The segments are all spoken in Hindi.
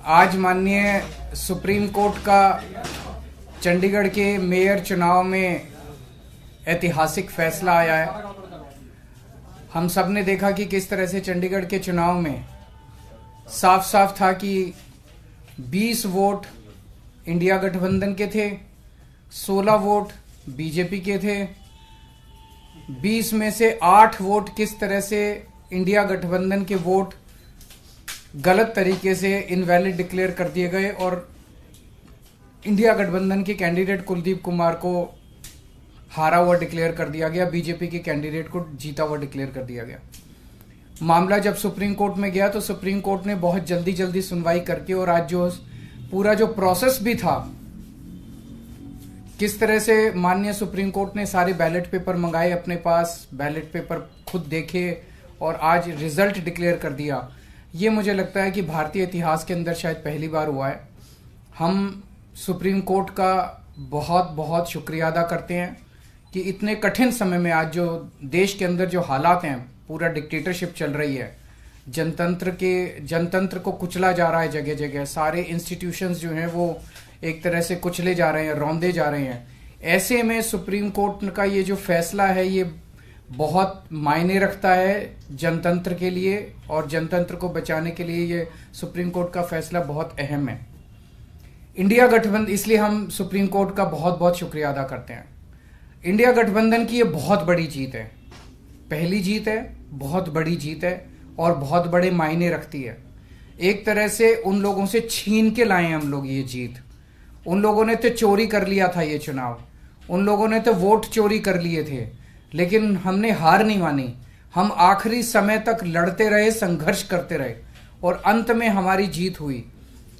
आज माननीय सुप्रीम कोर्ट का चंडीगढ़ के मेयर चुनाव में ऐतिहासिक फैसला आया है। हम सब ने देखा कि किस तरह से चंडीगढ़ के चुनाव में साफ साफ था कि 20 वोट इंडिया गठबंधन के थे, 16 वोट बीजेपी के थे। 20 में से 8 वोट किस तरह से इंडिया गठबंधन के वोट गलत तरीके से इनवैलिड डिक्लेयर कर दिए गए और इंडिया गठबंधन के कैंडिडेट कुलदीप कुमार को हारा हुआ डिक्लेयर कर दिया गया, बीजेपी के कैंडिडेट को जीता हुआ डिक्लेयर कर दिया गया। मामला जब सुप्रीम कोर्ट में गया तो सुप्रीम कोर्ट ने बहुत जल्दी सुनवाई करके और आज जो पूरा जो प्रोसेस भी था, किस तरह से माननीय सुप्रीम कोर्ट ने सारे बैलेट पेपर मंगाए अपने पास, बैलेट पेपर खुद देखे और आज रिजल्ट डिक्लेयर कर दिया। ये मुझे लगता है कि भारतीय इतिहास के अंदर शायद पहली बार हुआ है। हम सुप्रीम कोर्ट का बहुत बहुत शुक्रिया अदा करते हैं कि इतने कठिन समय में आज जो देश के अंदर जो हालात हैं, पूरा डिक्टेटरशिप चल रही है, जनतंत्र को कुचला जा रहा है जगह जगह, सारे इंस्टीट्यूशंस जो हैं वो एक तरह से कुचले जा रहे हैं, रौंदे जा रहे हैं। ऐसे में सुप्रीम कोर्ट का ये जो फैसला है ये बहुत मायने रखता है जनतंत्र के लिए और जनतंत्र को बचाने के लिए ये सुप्रीम कोर्ट का फैसला बहुत अहम है। इंडिया गठबंधन, इसलिए हम सुप्रीम कोर्ट का बहुत बहुत शुक्रिया अदा करते हैं। इंडिया गठबंधन की ये बहुत बड़ी जीत है, पहली जीत है, बहुत बड़ी जीत है और बहुत बड़े मायने रखती है। एक तरह से उन लोगों से छीन के लाए हम लोग ये जीत। उन लोगों ने तो चोरी कर लिया था ये चुनाव, उन लोगों ने तो वोट चोरी कर लिए थे, लेकिन हमने हार नहीं मानी। हम आखिरी समय तक लड़ते रहे, संघर्ष करते रहे और अंत में हमारी जीत हुई।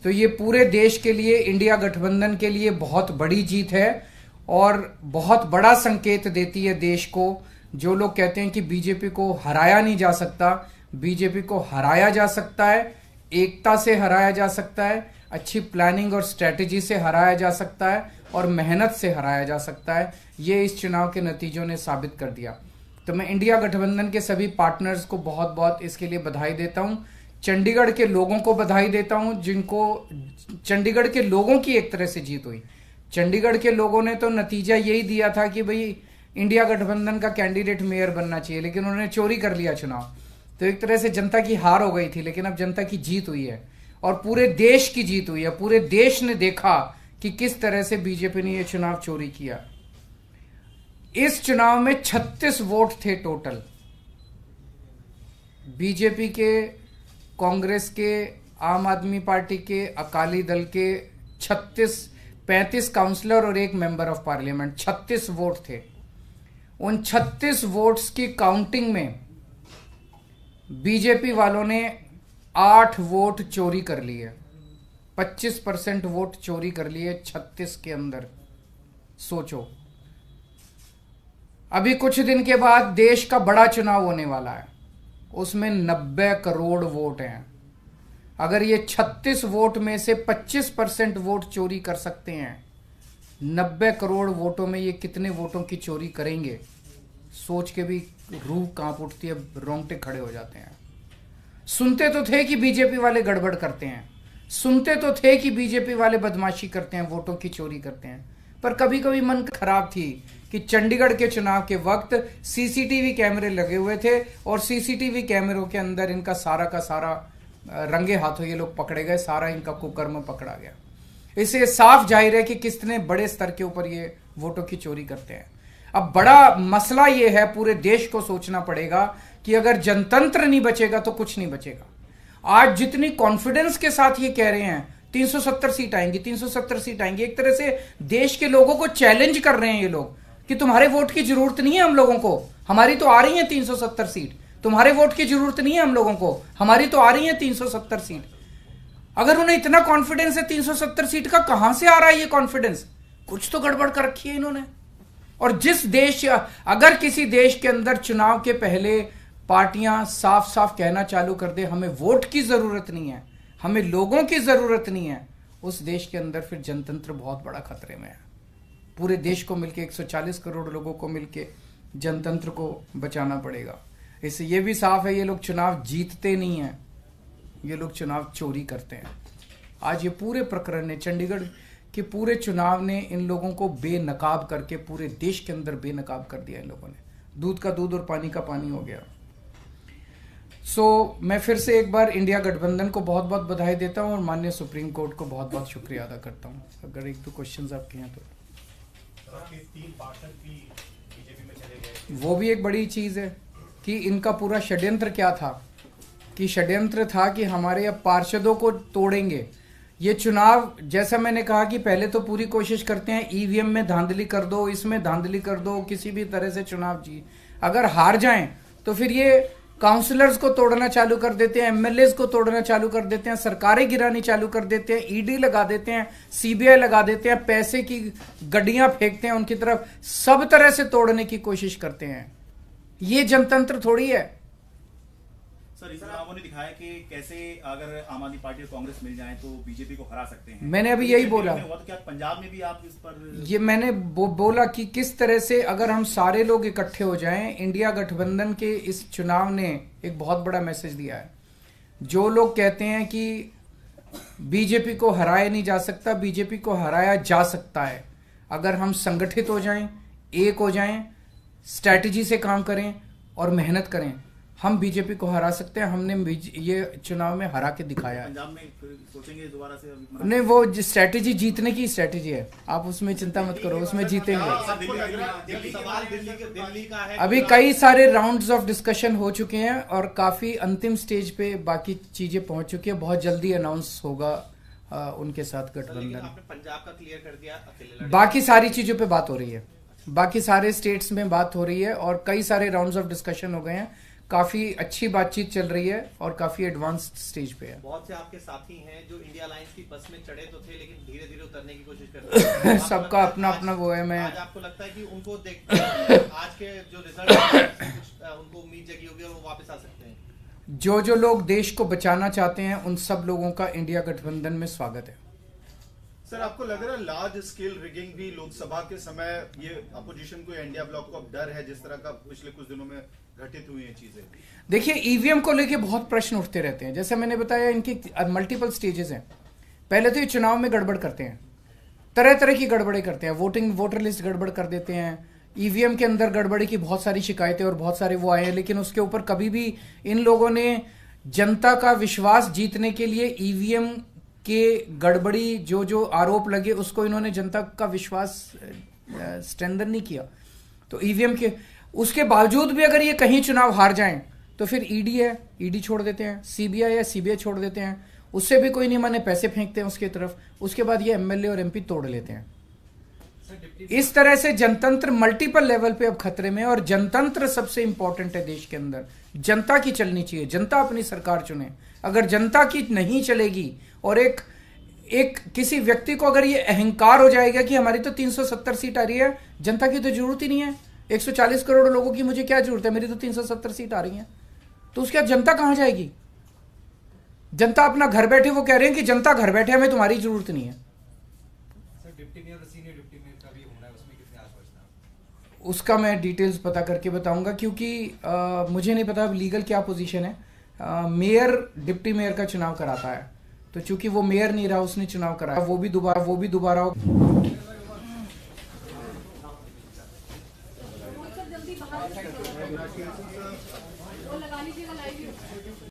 तो ये पूरे देश के लिए, इंडिया गठबंधन के लिए बहुत बड़ी जीत है और बहुत बड़ा संकेत देती है देश को। जो लोग कहते हैं कि बीजेपी को हराया नहीं जा सकता, बीजेपी को हराया जा सकता है, एकता से हराया जा सकता है, अच्छी प्लानिंग और स्ट्रेटेजी से हराया जा सकता है और मेहनत से हराया जा सकता है। ये इस चुनाव के नतीजों ने साबित कर दिया। तो मैं इंडिया गठबंधन के सभी पार्टनर्स को बहुत बहुत इसके लिए बधाई देता हूं। चंडीगढ़ के लोगों को बधाई देता हूं, जिनको चंडीगढ़ के लोगों की एक तरह से जीत हुई। चंडीगढ़ के लोगों ने तो नतीजा यही दिया था कि भाई इंडिया गठबंधन का कैंडिडेट मेयर बनना चाहिए, लेकिन उन्होंने चोरी कर लिया चुनाव। तो एक तरह से जनता की हार हो गई थी, लेकिन अब जनता की जीत हुई है और पूरे देश की जीत हुई है। पूरे देश ने देखा कि किस तरह से बीजेपी ने यह चुनाव चोरी किया। इस चुनाव में 36 वोट थे टोटल, बीजेपी के, कांग्रेस के, आम आदमी पार्टी के, अकाली दल के 35 काउंसलर और 1 मेंबर ऑफ पार्लियामेंट, 36 वोट थे। उन 36 वोट्स की काउंटिंग में बीजेपी वालों ने 8 वोट चोरी कर लिए, 25% वोट चोरी कर लिए 36 के अंदर। सोचो, अभी कुछ दिन के बाद देश का बड़ा चुनाव होने वाला है, उसमें 90 करोड़ वोट हैं। अगर ये 36 वोट में से 25% वोट चोरी कर सकते हैं, 90 करोड़ वोटों में ये कितने वोटों की चोरी करेंगे, सोच के भी रूह कांप उठती है, रोंगटे खड़े हो जाते हैं। सुनते तो थे कि बीजेपी वाले गड़बड़ करते हैं, सुनते तो थे कि बीजेपी वाले बदमाशी करते हैं, वोटों की चोरी करते हैं, पर कभी कभी मन खराब थी कि चंडीगढ़ के चुनाव के वक्त सीसीटीवी कैमरे लगे हुए थे और सीसीटीवी कैमरों के अंदर इनका सारा का सारा रंगे हाथों ये लोग पकड़े गए, सारा इनका कुकर्म पकड़ा गया। इससे साफ जाहिर है कि कितने बड़े स्तर के ऊपर ये वोटों की चोरी करते हैं। अब बड़ा मसला ये है, पूरे देश को सोचना पड़ेगा कि अगर जनतंत्र नहीं बचेगा तो कुछ नहीं बचेगा। आज जितनी कॉन्फिडेंस के साथ ये कह रहे हैं 370 सीट आएंगी, 370 सीट आएंगी, एक तरह से देश के लोगों को चैलेंज कर रहे हैं ये लोग कि तुम्हारे वोट की जरूरत नहीं है हम लोगों को, हमारी तो आ रही है 370 सीट। तुम्हारे वोट की जरूरत नहीं है हम लोगों को, हमारी तो आ रही है 370 सीट। अगर उन्हें इतना कॉन्फिडेंस है 370 सीट का, कहां से आ रहा है ये कॉन्फिडेंस? कुछ तो गड़बड़ कर रखी है इन्होंने। और जिस देश, अगर किसी देश के अंदर चुनाव के पहले पार्टियां साफ साफ कहना चालू कर दे हमें वोट की जरूरत नहीं है, हमें लोगों की जरूरत नहीं है, उस देश के अंदर फिर जनतंत्र बहुत बड़ा खतरे में है। पूरे देश को मिलके, 140 करोड़ लोगों को मिलके जनतंत्र को बचाना पड़ेगा। इससे ये भी साफ है ये लोग चुनाव जीतते नहीं हैं, ये लोग चुनाव चोरी करते हैं। आज ये पूरे प्रकरण ने, चंडीगढ़ के पूरे चुनाव ने इन लोगों को बेनकाब करके पूरे देश के अंदर बेनकाब कर दिया इन लोगों ने। दूध का दूध और पानी का पानी हो गया। मैं फिर से एक बार इंडिया गठबंधन को बहुत बहुत बधाई देता हूं और माननीय सुप्रीम कोर्ट को बहुत बहुत शुक्रिया अदा करता हूं। अगर एक दो क्वेश्चंस आपके हैं तो। 3 पार्षद भी बीजेपी में चले गए, वो भी एक बड़ी चीज है कि इनका पूरा षड्यंत्र क्या था, कि षड्यंत्र था कि हमारे अब पार्षदों को तोड़ेंगे। ये चुनाव, जैसा मैंने कहा कि पहले तो पूरी कोशिश करते हैं ईवीएम में धांधली कर दो, इसमें धांधली कर दो, किसी भी तरह से चुनाव जी, अगर हार जाएं तो फिर ये काउंसलर्स को तोड़ना चालू कर देते हैं, एमएलए को तोड़ना चालू कर देते हैं, सरकारें गिरानी चालू कर देते हैं, ईडी लगा देते हैं, सीबीआई लगा देते हैं, पैसे की गड्डियां फेंकते हैं उनकी तरफ, सब तरह से तोड़ने की कोशिश करते हैं। ये जनतंत्र थोड़ी है। सर इस चुनावों ने दिखाया कि कैसे अगर आम आदमी पार्टी और कांग्रेस मिल जाए तो बीजेपी को हरा सकते हैं। मैंने अभी यही बोला, तो क्या पंजाब में भी आप इस पर, ये मैंने बोला कि किस तरह से अगर हम सारे लोग इकट्ठे हो जाएं, इंडिया गठबंधन के इस चुनाव ने एक बहुत बड़ा मैसेज दिया है। जो लोग कहते हैं कि बीजेपी को हराया नहीं जा सकता, बीजेपी को हराया जा सकता है अगर हम संगठित हो जाएं, एक हो जाएं, स्ट्रैटेजी से काम करें और मेहनत करें, हम बीजेपी को हरा सकते हैं। हमने ये चुनाव में हरा के दिखाया है। पंजाब में सोचेंगे दोबारा से? नहीं, वो स्ट्रैटेजी जीतने की स्ट्रैटेजी है, आप उसमें चिंता मत करो, उसमें जीतेंगे। दिल्ली का है, अभी कई सारे राउंड्स ऑफ डिस्कशन हो चुके हैं और काफी अंतिम स्टेज पे बाकी चीजें पहुंच चुकी है। बहुत जल्दी अनाउंस होगा उनके साथ गठबंधन। आपने पंजाब का क्लियर कर दिया, अकेले बाकी सारी चीजों पे बात हो रही है, बाकी सारे स्टेट्स में बात हो रही है और कई सारे राउंड्स ऑफ डिस्कशन हो गए हैं। काफी अच्छी बातचीत चल रही है और काफी एडवांस्ड स्टेज पे है। बहुत से आपके साथी हैं जो इंडिया अलायंस की बस में चढ़े तो थे लेकिन धीरे धीरे उतरने की कोशिश कर रहे हैं। सबका अपना अपना वो है। मैं आज आपको लगता है कि उनको देख आज के जो रिजल्ट उनको उम्मीद जगी होगी और वो वापस आ सकते हैं? जो लोग देश को बचाना चाहते हैं उन सब लोगों का इंडिया गठबंधन में स्वागत है। सर आपको लग रहा है लार्ज स्केल रिगिंग भी लोकसभा के समय ये अपोजिशन को, इंडिया ब्लॉक को अब डर है, जिस तरह का पिछले कुछ दिनों में घटित हुई है चीजें? देखिए, ईवीएम को लेके बहुत प्रश्न उठते रहते हैं। जैसे मैंने बताया, इनकी मल्टीपल स्टेजेस हैं। पहले तो ये चुनाव में गड़बड़ करते हैं, तरह तरह की गड़बड़े करते हैं, वोटर लिस्ट गड़बड़ कर देते हैं, ईवीएम के अंदर गड़बड़ी की बहुत सारी शिकायतें और बहुत सारे वो आए हैं, लेकिन उसके ऊपर कभी भी इन लोगों ने जनता का विश्वास जीतने के लिए ईवीएम के गड़बड़ी जो आरोप लगे उसको इन्होंने जनता का विश्वास स्ट्रेंथन नहीं किया। तो ईवीएम के उसके बावजूद भी अगर ये कहीं चुनाव हार जाएं तो फिर ईडी है, ईडी छोड़ देते हैं, सीबीआई है, सीबीआई छोड़ देते हैं, उससे भी कोई नहीं माने, पैसे फेंकते हैं उसकी तरफ। उसके बाद ये एमएलए और एमपी तोड़ लेते हैं। इस तरह से जनतंत्र मल्टीपल लेवल पे अब खतरे में है और जनतंत्र सबसे इंपॉर्टेंट है देश के अंदर। जनता की चलनी चाहिए, जनता अपनी सरकार चुने। अगर जनता की नहीं चलेगी और एक किसी व्यक्ति को अगर ये अहंकार हो जाएगा कि हमारी तो 370 सीट आ रही है, जनता की तो जरूरत ही नहीं है, 140 करोड़ लोगों की मुझे क्या जरूरत है, मेरी तो 370 सीट आ रही है, तो उसके बाद जनता कहां जाएगी? जनता अपना घर बैठे, वो कह रहे हैं कि जनता घर बैठे, हमें तुम्हारी जरूरत नहीं है। डिप्टी मेयर और सीनियर डिप्टी मेयर का भी होना है, उसमें कितने आश्वासन? उसका मैं डिटेल्स पता करके बताऊंगा, क्योंकि मुझे नहीं पता लीगल क्या पोजीशन है। मेयर डिप्टी मेयर का चुनाव कराता है, तो चूंकि वो मेयर नहीं रहा, उसने चुनाव कराया, वो भी दोबारा जल्दी बाहर